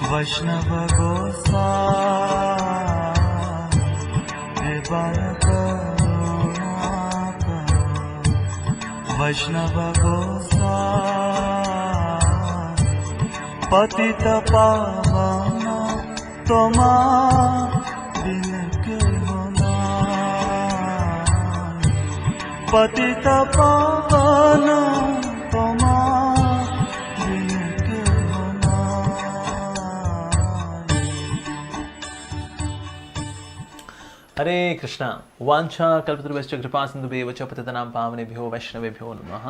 वैष्णव गोसाई कृपा करुणा करो। वैष्णव गोसाई पतित पावन बिन के होना। पतित पावन बिन के होना। हरे कृष्णा। वांछा कल्पतरुभ्यश्च कृपा सिन्धुभ्येव च पतितानां पावनेभ्यो वैष्णवेभ्यो नमः।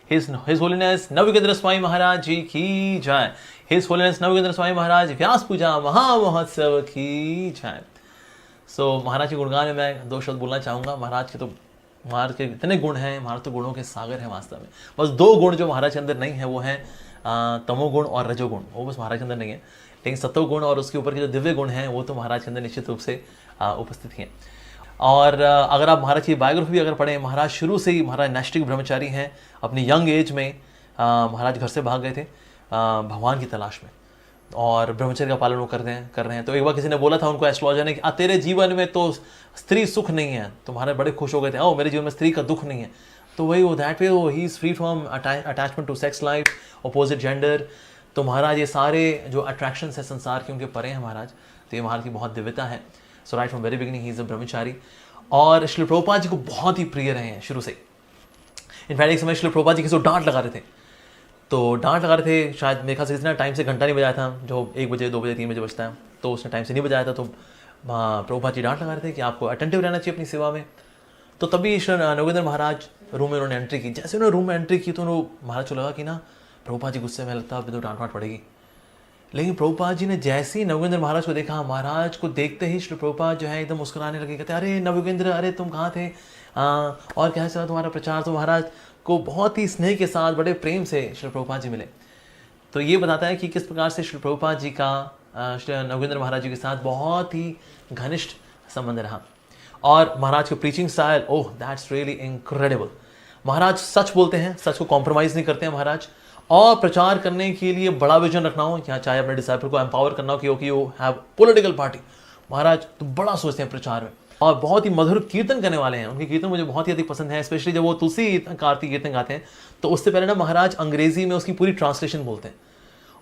His Holiness नवयुगेंद्र स्वामी महाराज जी की जय। His Holiness नवयुगेंद्र स्वामी महाराज व्यास पूजा महामहोत्सव की जय। महाराज के गुणगान में मैं दो शब्द बोलना चाहूँगा। महाराज के इतने गुण हैं, महाराज तो गुणों के सागर हैं वास्तव में। बस दो गुण जो महाराज के अंदर नहीं है वो हैं तमोगुण और रजोगुण। वो बस महाराज के अंदर नहीं है, लेकिन सत्वगुण और उसके ऊपर के जो दिव्य गुण हैं वो तो महाराज के अंदर निश्चित रूप से उपस्थित हैं। और अगर आप महाराज की बायोग्राफी भी अगर पढ़ें, महाराज शुरू से ही महाराज नैष्ठिक ब्रह्मचारी हैं। अपनी यंग एज में महाराज घर से भाग गए थे भगवान की तलाश में, और ब्रह्मचर्य का पालन वो कर रहे हैं। तो एक बार किसी ने बोला था उनको, एस्ट्रोलॉजर ने, कि तेरे जीवन में तो स्त्री सुख नहीं है। तो महाराज बड़े खुश हो गए थे, ओ मेरे जीवन में स्त्री का दुख नहीं है। तो वही वो that way he is free from attachment to sex life, opposite gender. तो महाराज ये सारे जो अट्रैक्शंस है संसार के, उनके परे हैं महाराज। तो ये महाराज की बहुत दिव्यता है। So right from very beginning he is a brahmachari. और श्री प्रभुपाद जी को बहुत ही प्रिय रहे हैं शुरू से। इनफैक्ट एक समय श्री प्रभुपाद जी किसी को डांट लगा रहे थे, तो डांट लगा रहे थे, शायद मेरे ख्याल से किसी ने टाइम से घंटा नहीं बजाया था, जो 1 बजे 2 बजे 3 बजे बजता है, तो उसने टाइम से नहीं बजाया था। तो प्रभुपाद जी डांट लगा रहे थे कि आपको अटेंटिव रहना चाहिए अपनी सेवा में। तो तभी श्री नवयुगेंद्र महाराज रूम में उन्होंने एंट्री की। जैसे उन्होंने रूम में एंट्री की तो महाराज को लगा कि ना प्रभुपाद जी गुस्से में, लगता है तो डांट वाट पड़ेगी। लेकिन प्रभुपाद जी ने जैसे ही नवयुगेंद्र महाराज को देखा, महाराज को देखते ही श्री प्रभुपाद जो है एकदम मुस्कुराने लगे। कहते अरे नवयुगेंद्र, अरे तुम कहाँ थे, और क्या चला तुम्हारा प्रचार। तो महाराज को बहुत ही स्नेह के साथ, बड़े प्रेम से श्री प्रभुपाद जी मिले। तो ये बताता है कि किस प्रकार से श्री प्रभुपाद जी का श्री नवयुगेंद्र महाराज जी के साथ बहुत ही घनिष्ठ संबंध रहा। और महाराज के preaching style, oh that's really incredible. महाराज सच बोलते हैं, सच को कॉम्प्रोमाइज़ नहीं करते हैं महाराज। और प्रचार करने के लिए बड़ा विजन रखना हो, या चाहे अपने डिसाइपल को एम्पावर करना हो कि यू हैव पॉलिटिकल पार्टी, महाराज तो बड़ा सोचते हैं प्रचार में। और बहुत ही मधुर कीर्तन करने वाले हैं। उनके कीर्तन मुझे बहुत ही अधिक पसंद है, स्पेशली जब वो तुलसी कार्तिक कीर्तन गाते हैं। तो उससे पहले ना महाराज अंग्रेजी में उसकी पूरी ट्रांसलेशन बोलते हैं,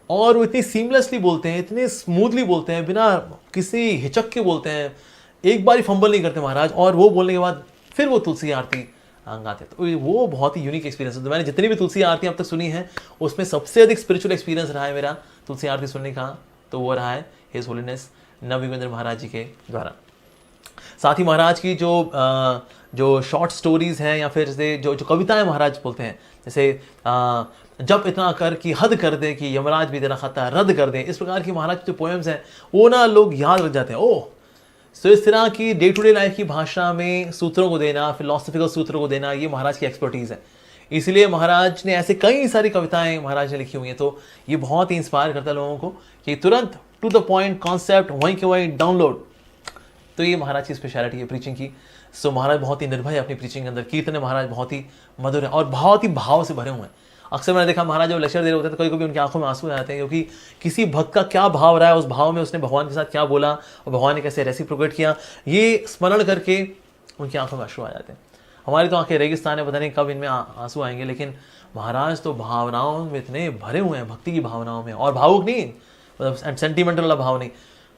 और वो इतनी सीमलेसली बोलते हैं, इतने स्मूथली बोलते हैं, बिना किसी हिचक के बोलते हैं, एक बार ही फंबल नहीं करते महाराज। और वो बोलने के बाद फिर वो तुलसी आरती गाते हैं। तो वो बहुत ही यूनिक एक्सपीरियंस है। तो मैंने जितनी भी तुलसी आरती अब तक सुनी है, उसमें सबसे अधिक स्पिरिचुअल एक्सपीरियंस रहा है मेरा तुलसी आरती सुनने का, तो वो रहा है हिज होलीनेस नवयुगेंद्र महाराज जी के द्वारा। साथ ही महाराज की जो शॉर्ट स्टोरीज़ हैं, या फिर जैसे जो कविताएं महाराज बोलते हैं, जैसे जब इतना कर कि हद कर दे कि यमराज भी तेरा खता रद्द कर दे, इस प्रकार की महाराज जो पोएम्स हैं वो ना लोग याद रख जाते हैं। ओह, तो इस तरह की डे टू डे लाइफ की भाषा में सूत्रों को देना, फिलोसफिकल सूत्रों को देना, ये महाराज की एक्सपर्टीज़ है। इसलिए महाराज ने ऐसे कई सारी कविताएं महाराज ने लिखी हुई हैं। तो ये बहुत ही इंस्पायर करता है लोगों को कि तुरंत टू द पॉइंट कॉन्सेप्ट, वहीं के वहीं डाउनलोड। तो ये महाराज की स्पेशलिटी है प्रीचिंग की। सो महाराज बहुत ही निर्भय है अपनी प्रीचिंग के अंदर। कीर्तन महाराज बहुत ही मधुर है और बहुत ही भाव से भरे हुए हैं। अक्सर मैंने देखा महाराज जब लेक्चर दे रहे होते हैं तो कभी कभी उनकी आंखों में आंसू आ जाते हैं, क्योंकि किसी भक्त का क्या भाव रहा है, उस भाव में उसने भगवान के साथ क्या बोला और भगवान ने कैसे रेसिप्रोकेट किया, ये स्मरण करके उनकी आंखों में आंसू आ जाते हैं। हमारी तो आंखें रेगिस्तान है, पता नहीं कब इनमें आंसू आएंगे, लेकिन महाराज तो भावनाओं में इतने भरे हुए हैं, भक्ति की भावनाओं में। और भावुक नहीं, मतलब सेंटिमेंटल वाला भाव नहीं,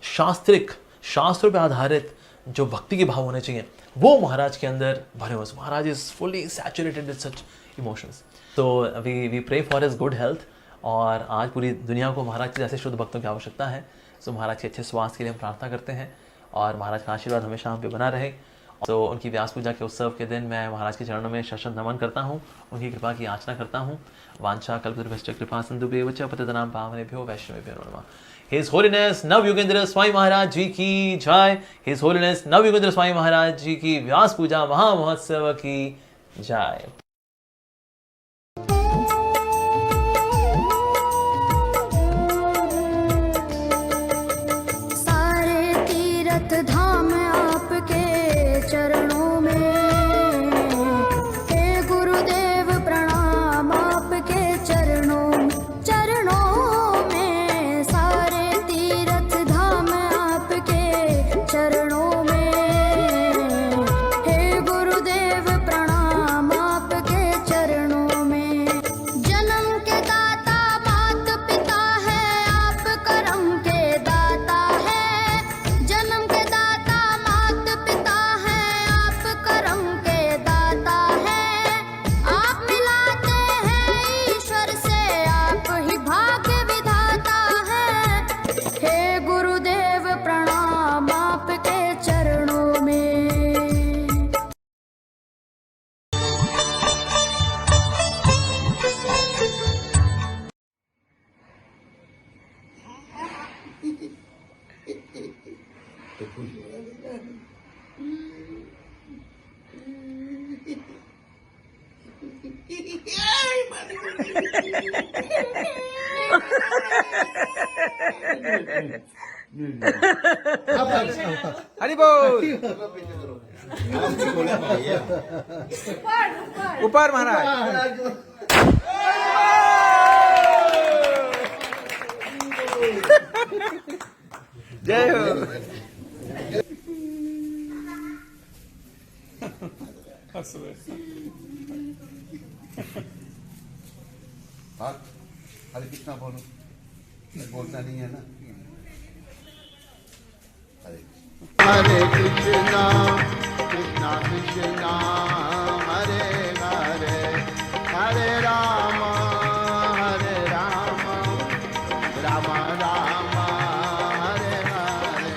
शास्त्रिक, शास्त्रों पर आधारित जो भक्ति के भाव होने चाहिए वो महाराज के अंदर भरे हुए। महाराज is fully saturated with such emotions. तो we pray for his good health. और आज पूरी दुनिया को महाराज के जैसे शुद्ध भक्तों की आवश्यकता है। सो महाराज के अच्छे स्वास्थ्य के लिए हम प्रार्थना करते हैं और महाराज का आशीर्वाद हमेशा हम पे बना रहे। तो उनकी व्यास पूजा के उत्सव के दिन मैं महाराज के चरणों में शतशत नमन करता हूँ, उनकी कृपा की याचना करता हूँ। वांछा कल्पतरुभ्यश्च कृपा सिन्धुभ्येव च पतितानां पावनेभ्यो वैष्णवेभ्यो नमः। हिज होलीनेस नवयुगेंद्र स्वामी महाराज जी की जय। हिज होलीनेस नवयुगेंद्र स्वामी महाराज जी की व्यास पूजा महामहोत्सव की जय। सारे तीर्थ धाम आपके चरणों में, हे गुरुदेव प्रणाम आपके चरणों में। सारे हरि बोल। ऊपर महाराज। जय हो। हरे कृष्णा बोलो, बोलता नहीं है ना। हरे कृष्णा कृष्णा कृष्णा हरे हरे, हरे राम राम राम हरे हरे।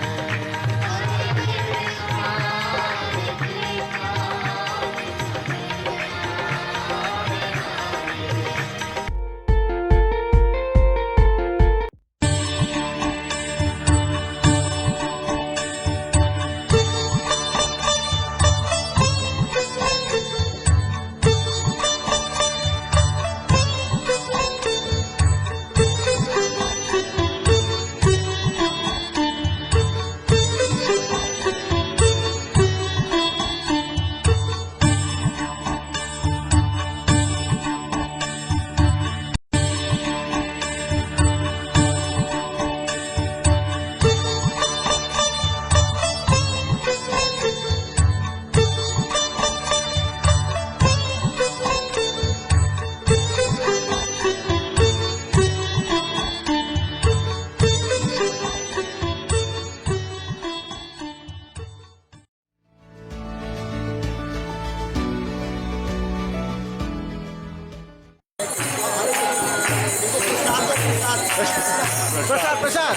प्रसाद प्रसाद।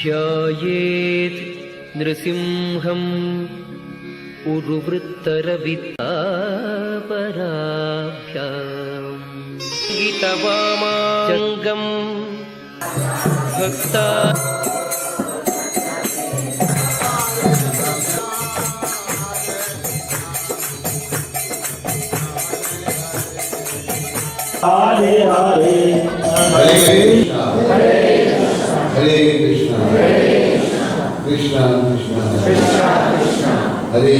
ध्यायेत् नृसिंहम् उरुवृत्तरवितापराभ्याम् गीतवामाजङ्गम् भक्ता हरे कृष्णा कृष्णा कृष्णा हरे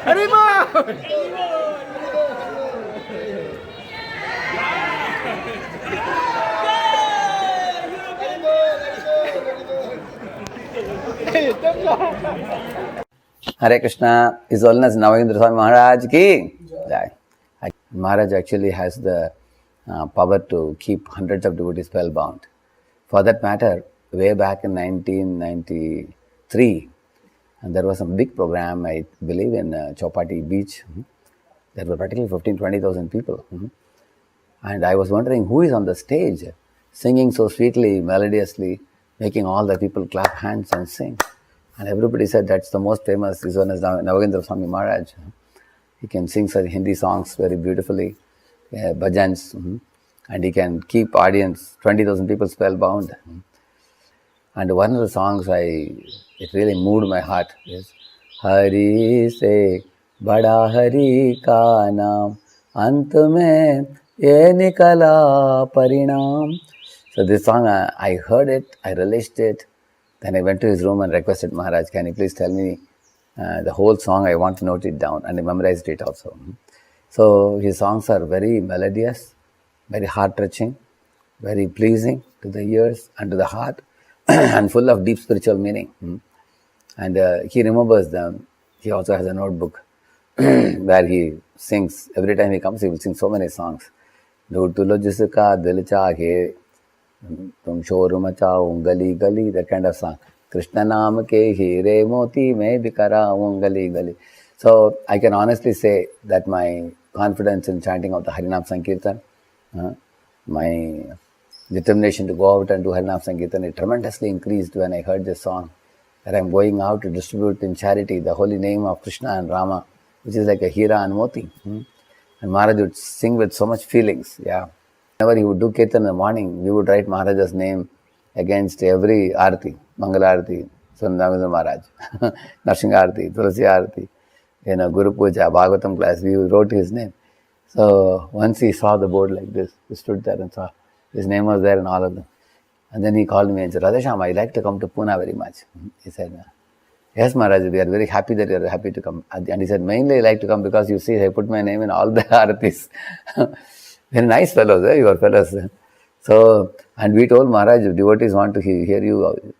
हरि बोल। Hare Krishna, His Holiness Navagendra Swami Maharaj ki Jai. Maharaj actually has the power to keep hundreds of devotees spellbound. For that matter, way back in 1993, there was a big program, I believe, in Chowpatty Beach. There were practically 15,000-20,000 people. And I was wondering who is on the stage singing so sweetly, melodiously, making all the people clap hands and sing. And everybody said that's the most famous, His Holiness Navagendra Swami Maharaj. He can sing such Hindi songs very beautifully. bhajans, and he can keep audience 20,000 people spellbound. And one of the songs it really moved my heart is Hari se bada Hari ka naam ant mein ye nikala parinam. So this song, I heard it, I relished it. Then I went to his room and requested Maharaj, can you please tell me the whole song? I want to note it down, and I memorized it also. So his songs are very melodious, very heart-touching, very pleasing to the ears and to the heart, and full of deep spiritual meaning. And he remembers them. He also has a notebook where he sings. Every time he comes, he will sing so many songs. Tulo jiska dil chahe, tum shor machaun gali gali, that kind of song. Krishna naam ke heere moti mein bikaraun gali gali. So I can honestly say that my confidence in chanting of the Harinam Sankirtan, my determination to go out and do Harinam Sankirtan, it tremendously increased when I heard this song, that I am going out to distribute in charity the holy name of Krishna and Rama, which is like a Hira and Moti. And Maharaj would sing with so much feelings. Yeah. Whenever he would do Kirtan in the morning, we would write Maharaj's name against every Arati, Mangala Arati, Sundamindra Maharaj, Narsingha Arati, Tulasi Arati, Guru Puja, Bhagavatam class, we wrote his name. So once he saw the board like this, he stood there and saw his name was there in all of them. And then he called me and said, Radhesham, I like to come to Pune very much. He said, yes, Maharaj, we are very happy that you are happy to come. And he said, mainly I like to come because you see, I put my name in all the Aratis. Very nice fellows, your fellows. So, and we told Maharaj, devotees want to hear you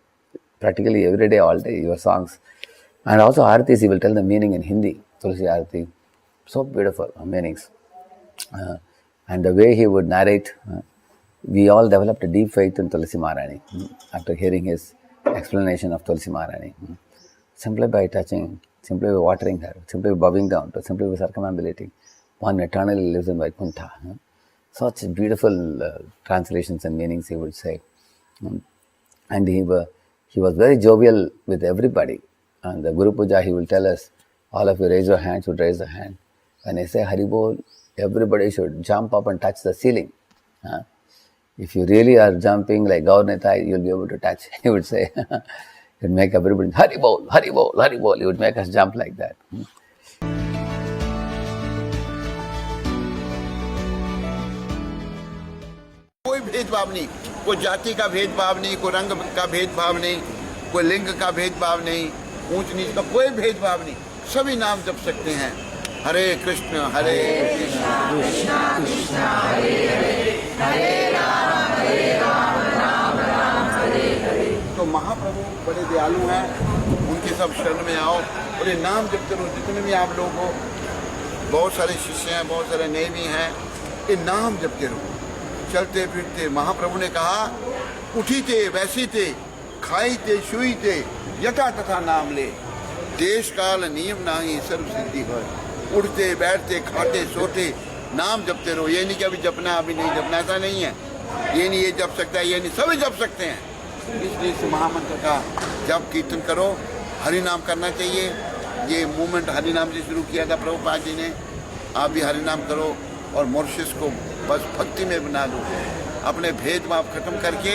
practically every day, all day, your songs. And also Aratis, he will tell the meaning in Hindi, Tulsi Arati. So beautiful meanings. And the way he would narrate, we all developed a deep faith in Tulsi Maharani after hearing his explanation of Tulsi Maharani. Simply by touching, simply by watering her, simply by bowing down, simply by circumambulating, one eternally lives in Vaikuntha. Such beautiful translations and meanings he would say. And he was very jovial with everybody. And the Guru Puja, he will tell us, all of you raise your hands, would raise the hand. When I say Haribol, everybody should jump up and touch the ceiling. If you really are jumping like Gaur-Nitai, you'll be able to touch. He would say, he'd make everybody, Haribol, Haribol, Haribol. He would make us jump like that. कोई भेदभाव नहीं, कोई जाति का भेदभाव नहीं, कोई रंग का भेदभाव नहीं, कोई लिंग का भेदभाव नहीं, ऊंच नीच का कोई भेदभाव नहीं, सभी नाम जप सकते हैं। हरे कृष्ण कृष्ण कृष्ण हरे हरे, हरे राम राम राम हरे हरे। तो महाप्रभु बड़े दयालु हैं, उनके सब शरण में आओ और ये नाम जपते रहो। जितने भी आप लोग हो, बहुत सारे शिष्य हैं, बहुत सारे नए भी हैं, ये नाम जपते रहो। चलते फिरते महाप्रभु ने कहा, उठी थे वैसी थे, खाई थे शुई थे, यथा तथा नाम ले, देश काल नियम नाही सर्व सिद्धि भय। उठते बैठते खाते सोते नाम जपते रहो। ये नहीं कि अभी जपना अभी नहीं जपना, ऐसा नहीं है। ये नहीं ये जप सकता है, ये नहीं, सभी जप सकते हैं। इसलिए इस महामंत्र का जप कीर्तन करो, हरि नाम करना चाहिए। ये मूवमेंट हरि नाम से शुरू किया था प्रभुपाद जी ने। आप भी हरि नाम करो और मॉरिशस को बस भक्ति में बना दो। अपने भेदभाव खत्म करके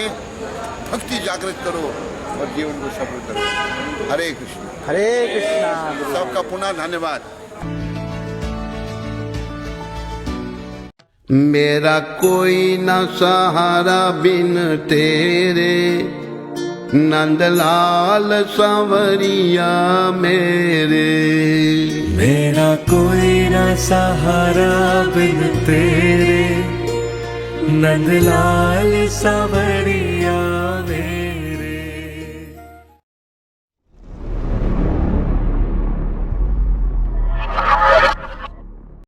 भक्ति जागृत करो और जीवन को सफल करो। हरे कृष्णा। सबका पुनः धन्यवाद। मेरा कोई न सहारा बिन तेरे, नंदलाल सांवरिया मेरे। मेरा कोई न सहारा बिन तेरे, नंदलाल सांवरिया